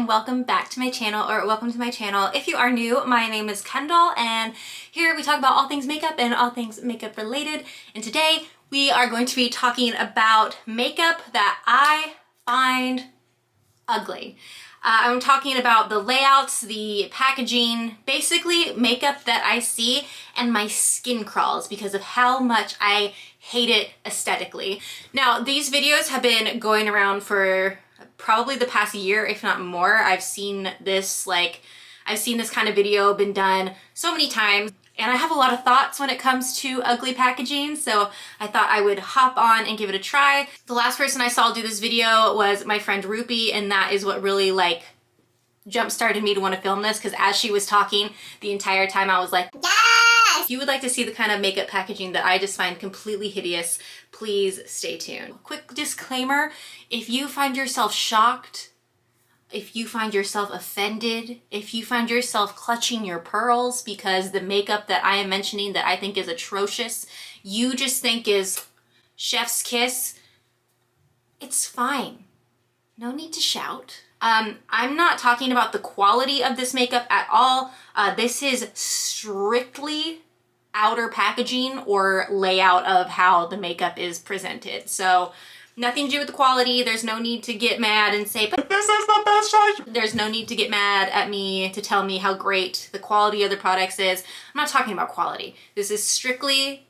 and welcome back to my channel, or welcome to my channel. If you are new, my name is Kendall and here we talk about all things makeup and all things makeup related. And today we are going to be talking about makeup that I find ugly. I'm talking about the layouts, the packaging, basically makeup that I see and my skin crawls because of how much I hate it aesthetically. Now, these videos have been going around for probably the past year, if not more. I've seen this kind of video been done so many times, and I have a lot of thoughts when it comes to ugly packaging, so I thought I would hop on and give it a try. The last person I saw do this video was my friend RUPYS, and that is what really jump-started me to want to film this, because as she was talking the entire time I was like, yes! If you would like to see the kind of makeup packaging that I just find completely hideous, please stay tuned. Quick disclaimer, if you find yourself shocked, if you find yourself offended, if you find yourself clutching your pearls because the makeup that I am mentioning that I think is atrocious, you just think is chef's kiss, it's fine. No need to shout. I'm not talking about the quality of this makeup at all. This is strictly outer packaging or layout of how the makeup is presented. So nothing to do with the quality. There's no need to get mad and say, but this is the best choice. There's no need to get mad at me to tell me how great the quality of the products is. I'm not talking about quality. This is strictly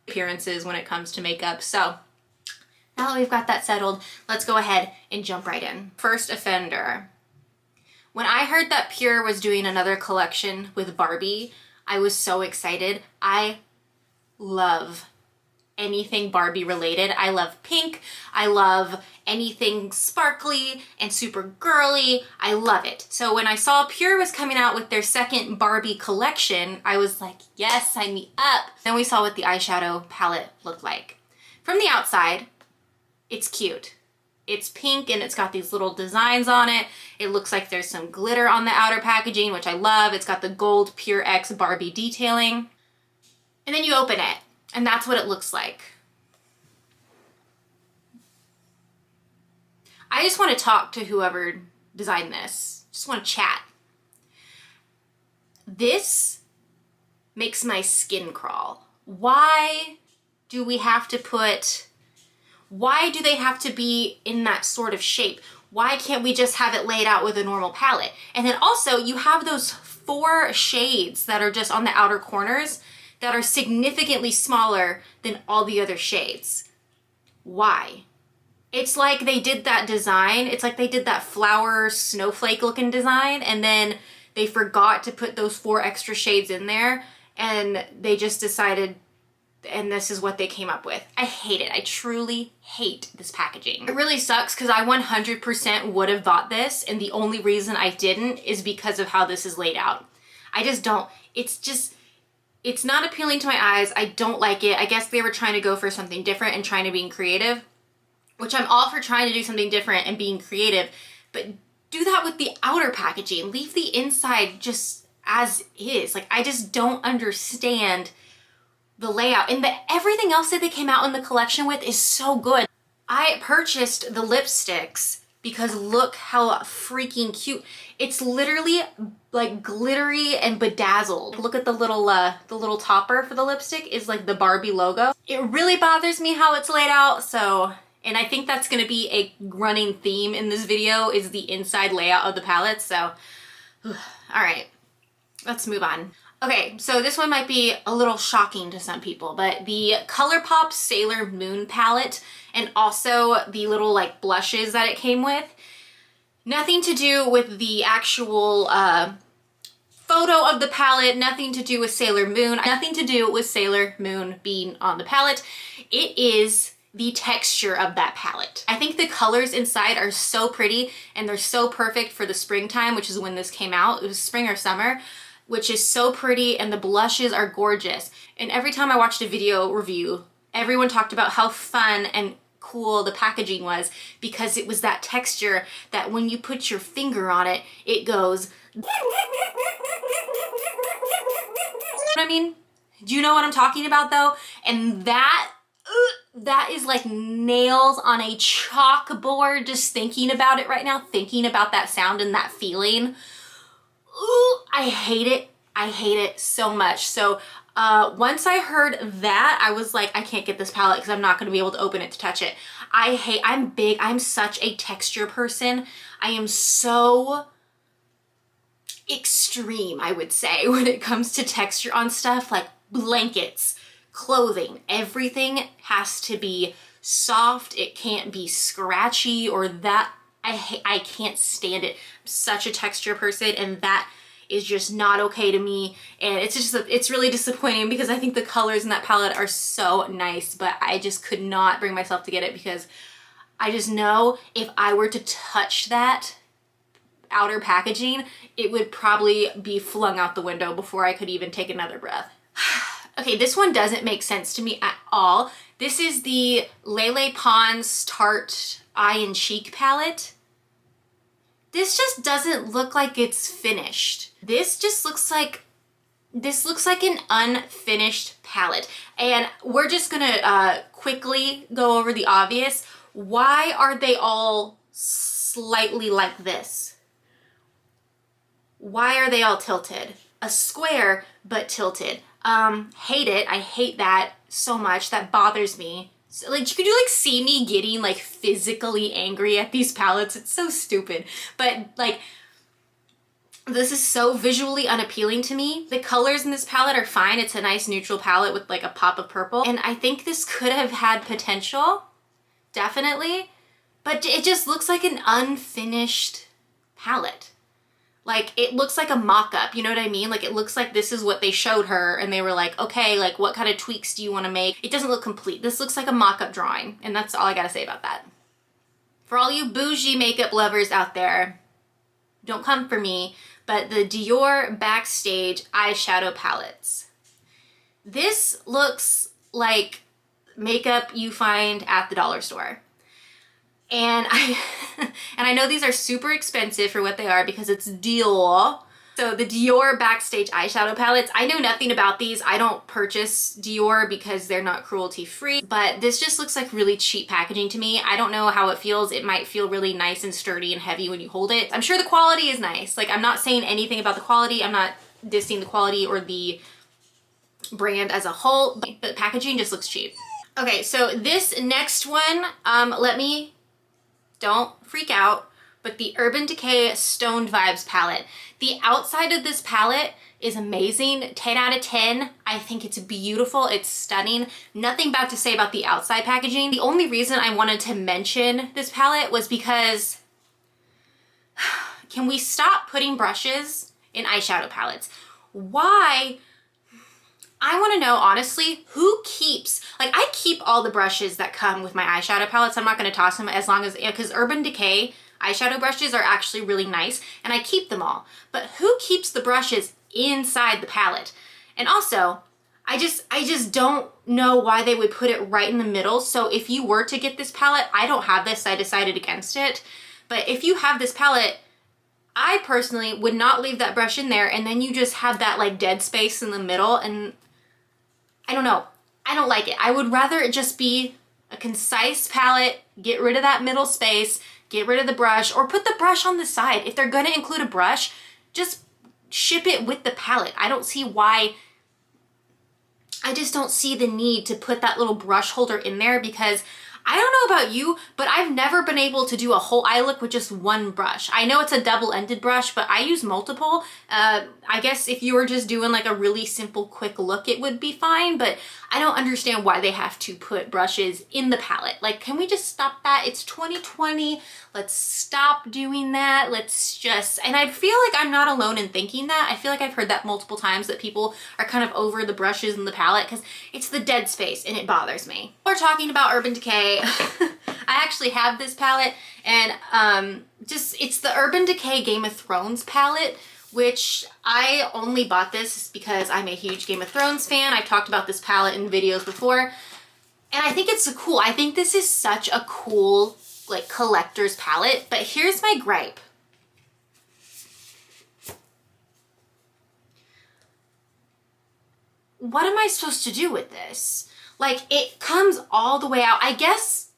appearances when it comes to makeup. So now that we've got that settled, let's go ahead and jump right in. First offender. When I heard that Pure was doing another collection with Barbie, I was so excited. I love anything Barbie related. I love pink. I love anything sparkly and super girly. I love it. So when I saw Pure was coming out with their second Barbie collection, I was like, yes, sign me up. Then we saw what the eyeshadow palette looked like. From the outside, it's cute. It's pink and it's got these little designs on it. It looks like there's some glitter on the outer packaging, which I love. It's got the gold Pure X Barbie detailing. And then you open it, and that's what it looks like. I just want to talk to whoever designed this. Just want to chat. This makes my skin crawl. Why do they have to be in that sort of shape? Why can't we just have it laid out with a normal palette? And then also you have those 4 shades that are just on the outer corners that are significantly smaller than all the other shades. Why? It's like they did that design. It's like they did that flower snowflake looking design and then they forgot to put those 4 extra shades in there and they just decided, and this is what they came up with. I hate it. I truly hate this packaging. It really sucks because I 100% would have bought this, and the only reason I didn't is because of how this is laid out. I just don't. It's not appealing to my eyes. I don't like it. I guess they were trying to go for something different and trying to be creative, which I'm all for trying to do something different and being creative, but do that with the outer packaging. Leave the inside just as is. I just don't understand the layout, and everything else that they came out in the collection with is so good. I purchased the lipsticks because look how freaking cute. It's literally like glittery and bedazzled. Look at the little topper for the lipstick is like the Barbie logo. It really bothers me how it's laid out, so, and I think that's gonna be a running theme in this video is the inside layout of the palette, so, all right, let's move on. Okay, so this one might be a little shocking to some people, but the Colourpop Sailor Moon palette and also the little blushes that it came with, nothing to do with the actual photo of the palette, nothing to do with Sailor Moon, nothing to do with Sailor Moon being on the palette. It is the texture of that palette. I think the colors inside are so pretty and they're so perfect for the springtime, which is when this came out. It was spring or summer, which is so pretty, and the blushes are gorgeous. And every time I watched a video review, everyone talked about how fun and cool the packaging was because it was that texture that when you put your finger on it, it goes. You know what I mean? Do you know what I'm talking about though? And that that is like nails on a chalkboard just thinking about it right now, thinking about that sound and that feeling. Ooh, I hate it. I hate it so much. So once I heard that, I was like, I can't get this palette because I'm not going to be able to open it to touch it. I'm such a texture person. I am so extreme, I would say, when it comes to texture on stuff like blankets, clothing. Everything has to be soft. It can't be scratchy or that. I can't stand it. I'm such a texture person, and that is just not okay to me. And it's really disappointing because I think the colors in that palette are so nice, but I just could not bring myself to get it because I just know if I were to touch that outer packaging, it would probably be flung out the window before I could even take another breath. Okay, this one doesn't make sense to me at all. This is the Lele Pons Tart Eye and Cheek palette. This just doesn't look like it's finished. This looks like an unfinished palette. And we're just gonna quickly go over the obvious. Why are they all slightly like this? Why are they all tilted? A square, but tilted. Hate it. I hate that so much. That bothers me. So, like, could you like see me getting like physically angry at these palettes? It's so stupid. But like, this is so visually unappealing to me. The colors in this palette are fine. It's a nice neutral palette with like a pop of purple. And I think this could have had potential, definitely. But it just looks like an unfinished palette. Like, it looks like a mock-up, you know what I mean? Like, it looks like this is what they showed her and they were like, okay, like, what kind of tweaks do you want to make? It doesn't look complete. This looks like a mock-up drawing, and that's all I gotta say about that. For all you bougie makeup lovers out there, don't come for me, but the Dior Backstage eyeshadow palettes. This looks like makeup you find at the dollar store. And I know these are super expensive for what they are because it's Dior. So the Dior Backstage eyeshadow palettes, I know nothing about these. I don't purchase Dior because they're not cruelty free, but this just looks like really cheap packaging to me. I don't know how it feels. It might feel really nice and sturdy and heavy when you hold it. I'm sure the quality is nice. Like, I'm not saying anything about the quality. I'm not dissing the quality or the brand as a whole, but packaging just looks cheap. Okay, so this next one, don't freak out, but the Urban Decay Stoned Vibes palette. The outside of this palette is amazing. 10 out of 10. I think it's beautiful. It's stunning. Nothing bad to say about the outside packaging. The only reason I wanted to mention this palette was because can we stop putting brushes in eyeshadow palettes? Why? I want to know, honestly, who keeps, like, I keep all the brushes that come with my eyeshadow palettes. I'm not going to toss them as long as, because Urban Decay eyeshadow brushes are actually really nice, and I keep them all. But who keeps the brushes inside the palette? And also, I just don't know why they would put it right in the middle. So if you were to get this palette, I don't have this, I decided against it. But if you have this palette, I personally would not leave that brush in there, and then you just have that like dead space in the middle, and I don't know. I don't like it. I would rather it just be a concise palette, get rid of that middle space, get rid of the brush, or put the brush on the side. If they're gonna include a brush, just ship it with the palette. I don't see why, I just don't see the need to put that little brush holder in there because I don't know about you, but I've never been able to do a whole eye look with just one brush. I know it's a double-ended brush, but I use multiple. I guess if you were just doing like a really simple quick look, it would be fine, but I don't understand why they have to put brushes in the palette. Like, can we just stop that? It's 2020. Let's stop doing that. Let's just, and I feel like I'm not alone in thinking that. I feel like I've heard that multiple times, that people are kind of over the brushes in the palette because it's the dead space and it bothers me. We're talking about Urban Decay. I actually have this palette, and it's the Urban Decay Game of Thrones palette, which I only bought this because I'm a huge Game of Thrones fan. I've talked about this palette in videos before, and I think it's cool. I think this is such a cool like collector's palette, but here's my gripe. What am I supposed to do with this? Like it comes all the way out. I guess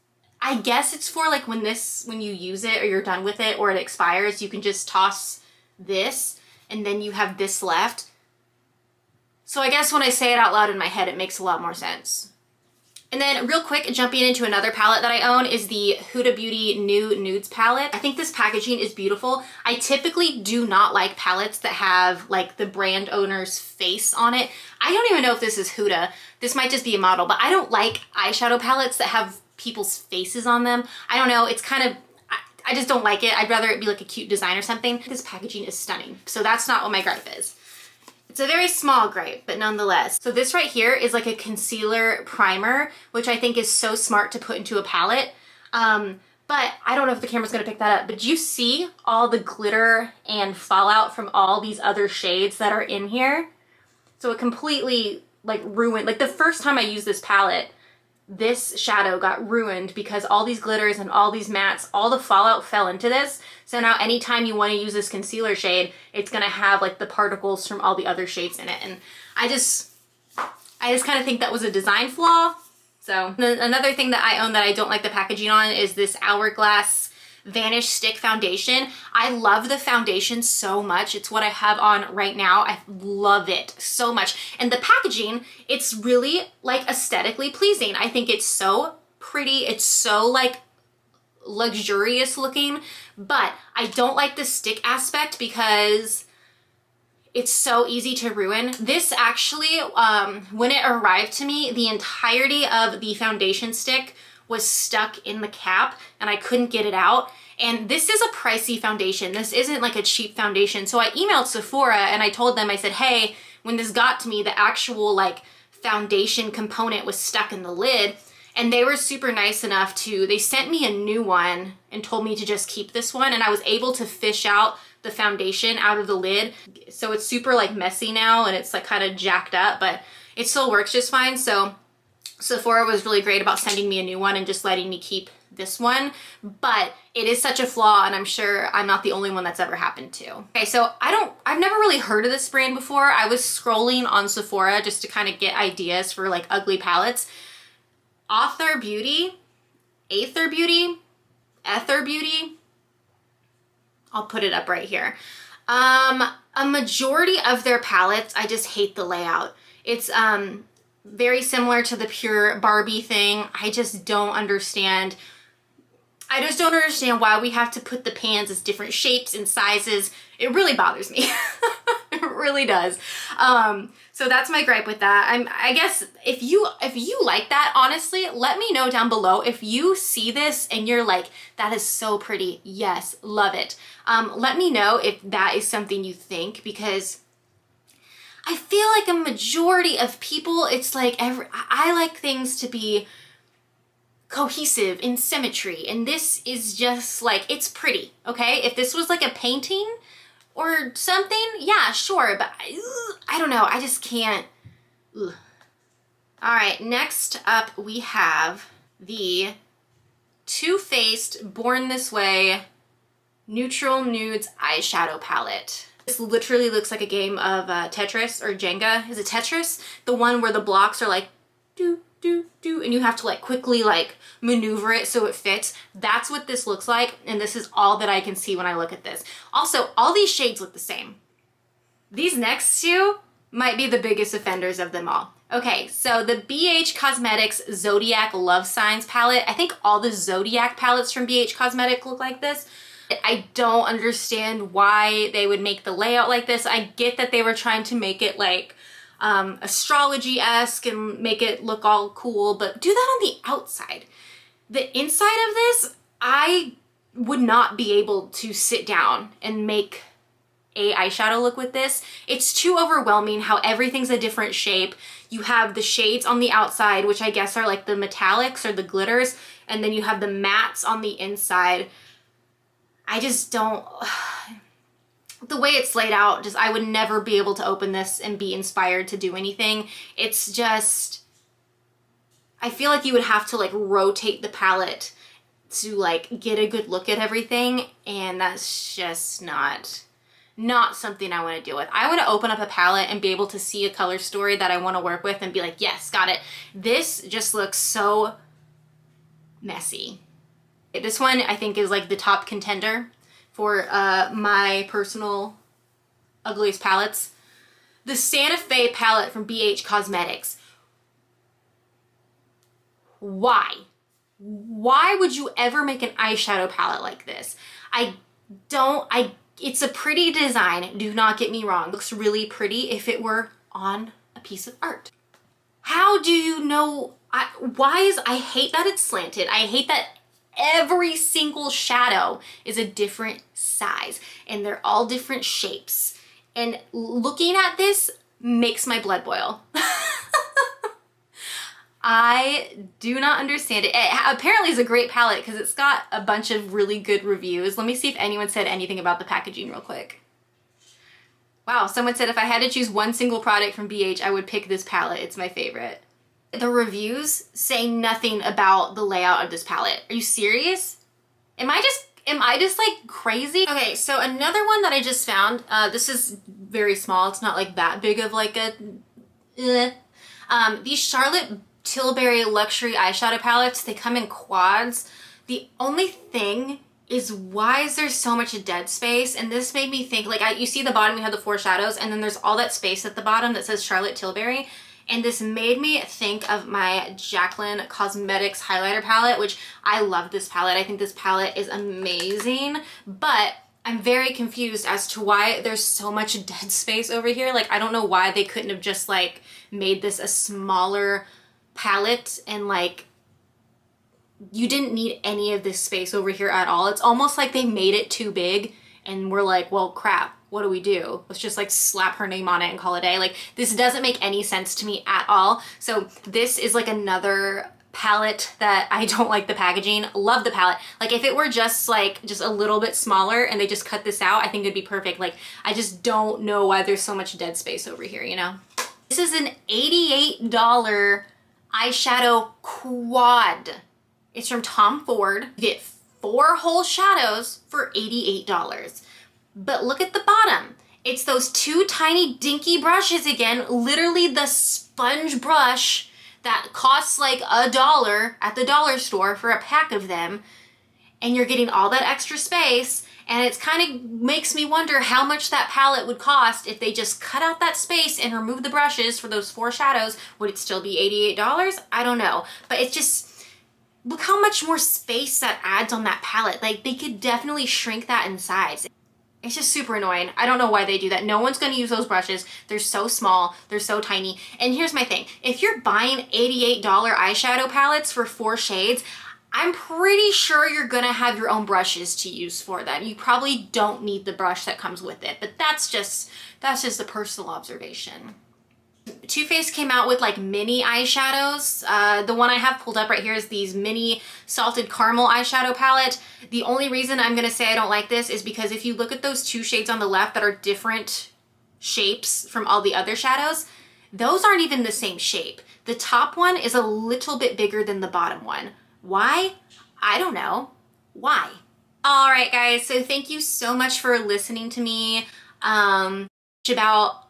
it's for like when you use it or you're done with it or it expires, you can just toss this and then you have this left. So I guess when I say it out loud in my head, it makes a lot more sense. And then real quick, jumping into another palette that I own is the Huda Beauty New Nudes palette. I think this packaging is beautiful. I typically do not like palettes that have like the brand owner's face on it. I don't even know if this is Huda. This might just be a model, but I don't like eyeshadow palettes that have people's faces on them. I don't know, it's kind of, I just don't like it. I'd rather it be like a cute design or something. This packaging is stunning. So that's not what my gripe is. It's a very small gripe, but nonetheless. So this right here is like a concealer primer, which I think is so smart to put into a palette. But I don't know if the camera's gonna pick that up, but you see all the glitter and fallout from all these other shades that are in here? So it completely like ruined, like the first time I used this palette, this shadow got ruined because all these glitters and all these mattes, all the fallout fell into this. So now anytime you want to use this concealer shade, it's going to have like the particles from all the other shades in it. And I just kind of think that was a design flaw. So another thing that I own that I don't like the packaging on is this Hourglass Vanish Stick Foundation. I love the foundation so much. It's what I have on right now. I love it so much. And the packaging, it's really like aesthetically pleasing. I think it's so pretty. It's so like luxurious looking, but I don't like the stick aspect because it's so easy to ruin. This actually, when it arrived to me, the entirety of the foundation stick was stuck in the cap and I couldn't get it out. And this is a pricey foundation. This isn't like a cheap foundation. So I emailed Sephora and I told them, I said, hey, when this got to me, the actual like foundation component was stuck in the lid. And they were super nice enough to, they sent me a new one and told me to just keep this one. And I was able to fish out the foundation out of the lid. So it's super like messy now and it's like kind of jacked up, but it still works just fine. So Sephora was really great about sending me a new one and just letting me keep this one, but it is such a flaw and I'm sure I'm not the only one that's ever happened to. Okay, so I've never really heard of this brand before. I was scrolling on Sephora just to kind of get ideas for like ugly palettes. Author Beauty, Aether Beauty, Ether Beauty. I'll put it up right here. A majority of their palettes, I just hate the layout. It's very similar to the pure Barbie thing. I just don't understand. I just don't understand why we have to put the pans as different shapes and sizes. It really bothers me. It really does. So that's my gripe with that. I guess if you like that, honestly, let me know down below. If you see this and you're like, that is so pretty, yes, love it. Let me know if that is something you think, because I feel like a majority of people, it's like I like things to be cohesive in symmetry, and this is just like, it's pretty, okay? If this was like a painting or something, yeah, sure, but I don't know, I just can't. Ugh. All right, next up we have the Too Faced Born This Way Neutral Nudes Eyeshadow Palette. This literally looks like a game of Tetris or Jenga. Is it Tetris? The one where the blocks are like do, do, do, and you have to like quickly like maneuver it so it fits. That's what this looks like, and this is all that I can see when I look at this. Also, all these shades look the same. These next two might be the biggest offenders of them all. Okay, so the BH Cosmetics Zodiac Love Signs palette. I think all the Zodiac palettes from BH Cosmetics look like this. I don't understand why they would make the layout like this. I get that they were trying to make it like astrology-esque and make it look all cool, but do that on the outside. The inside of this, I would not be able to sit down and make a eyeshadow look with this. It's too overwhelming how everything's a different shape. You have the shades on the outside, which I guess are like the metallics or the glitters, and then you have the mattes on the inside. I just don't, the way it's laid out, just I would never be able to open this and be inspired to do anything. It's just, I feel like you would have to like rotate the palette to like get a good look at everything, and that's just not not something I want to deal with. I want to open up a palette and be able to see a color story that I want to work with and be like, yes, got it. This just looks so messy. This one I think is like the top contender for my personal ugliest palettes. The Santa Fe palette from BH Cosmetics. Why? Why would you ever make an eyeshadow palette like this? It's a pretty design, do not get me wrong. It looks really pretty if it were on a piece of art. How do you know, I hate that it's slanted. I hate that every single shadow is a different size and they're all different shapes. And looking at this makes my blood boil. I do not understand it. It apparently is a great palette because it's got a bunch of really good reviews. Let me see if anyone said anything about the packaging real quick. Wow, someone said if I had to choose one single product from BH, I would pick this palette. It's my favorite. The reviews say nothing about the layout of this palette. Are you serious? Am I just like crazy? Okay, so another one that I just found, this is very small. It's not like that big of like a, these Charlotte Tilbury luxury eyeshadow palettes, they come in quads. The only thing is, why is there so much dead space? And this made me think, like, you see the bottom, you have the 4 shadows, and then there's all that space at the bottom that says Charlotte Tilbury. And this made me think of my Jaclyn Cosmetics highlighter palette, which I love this palette. I think this palette is amazing, but I'm very confused as to why there's so much dead space over here. Like, I don't know why they couldn't have just like made this a smaller palette and like you didn't need any of this space over here at all. It's almost like they made it too big and we're like, well, crap, what do we do? Let's just like slap her name on it and call it a day. Like, this doesn't make any sense to me at all. So this is like another palette that I don't like the packaging. Love the palette. Like, if it were just like just a little bit smaller and they just cut this out, I think it'd be perfect. Like, I just don't know why there's so much dead space over here, you know? This is an $88 eyeshadow quad. It's from Tom Ford. You get 4 whole shadows for $88. But look at the bottom. It's those 2 tiny dinky brushes again, literally the sponge brush that costs like $1 at the dollar store for a pack of them. And you're getting all that extra space. And it's kind of makes me wonder how much that palette would cost if they just cut out that space and remove the brushes for those 4 shadows. Would it still be $88? I don't know. But it's just, look how much more space that adds on that palette. Like, they could definitely shrink that in size. It's just super annoying. I don't know why they do that. No one's gonna use those brushes. They're so small, they're so tiny. And here's my thing. If you're buying $88 eyeshadow palettes for 4 shades, I'm pretty sure you're gonna have your own brushes to use for them. You probably don't need the brush that comes with it, but that's just a personal observation. Too Faced came out with like mini eyeshadows. The one I have pulled up right here is these mini salted caramel eyeshadow palette. The only reason I'm gonna say I don't like this is because if you look at those 2 shades on the left that are different shapes from all the other shadows, those aren't even the same shape. The top one is a little bit bigger than the bottom one. Why? I don't know. Why? All right, guys, so thank you so much for listening to me about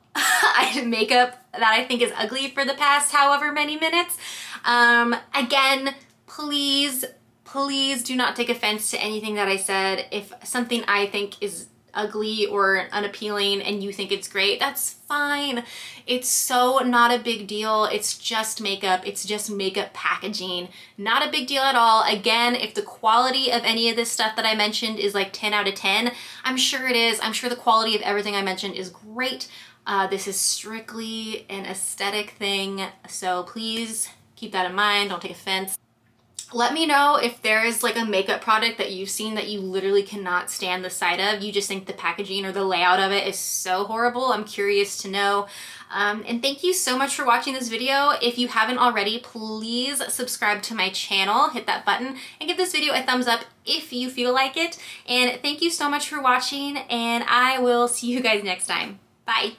makeup that I think is ugly for the past however many minutes. Again, please do not take offense to anything that I said. If something I think is ugly or unappealing and you think it's great, that's fine. It's so not a big deal. It's just makeup. It's just makeup packaging. Not a big deal at all. Again, if the quality of any of this stuff that I mentioned is like 10 out of 10, I'm sure it is. I'm sure the quality of everything I mentioned is great. This is strictly an aesthetic thing, so please keep that in mind. Don't take offense. Let me know if there is like a makeup product that you've seen that you literally cannot stand the sight of. You just think the packaging or the layout of it is so horrible. I'm curious to know. And thank you so much for watching this video. If you haven't already, please subscribe to my channel, hit that button, and give this video a thumbs up if you feel like it. And thank you so much for watching, and I will see you guys next time. Bye.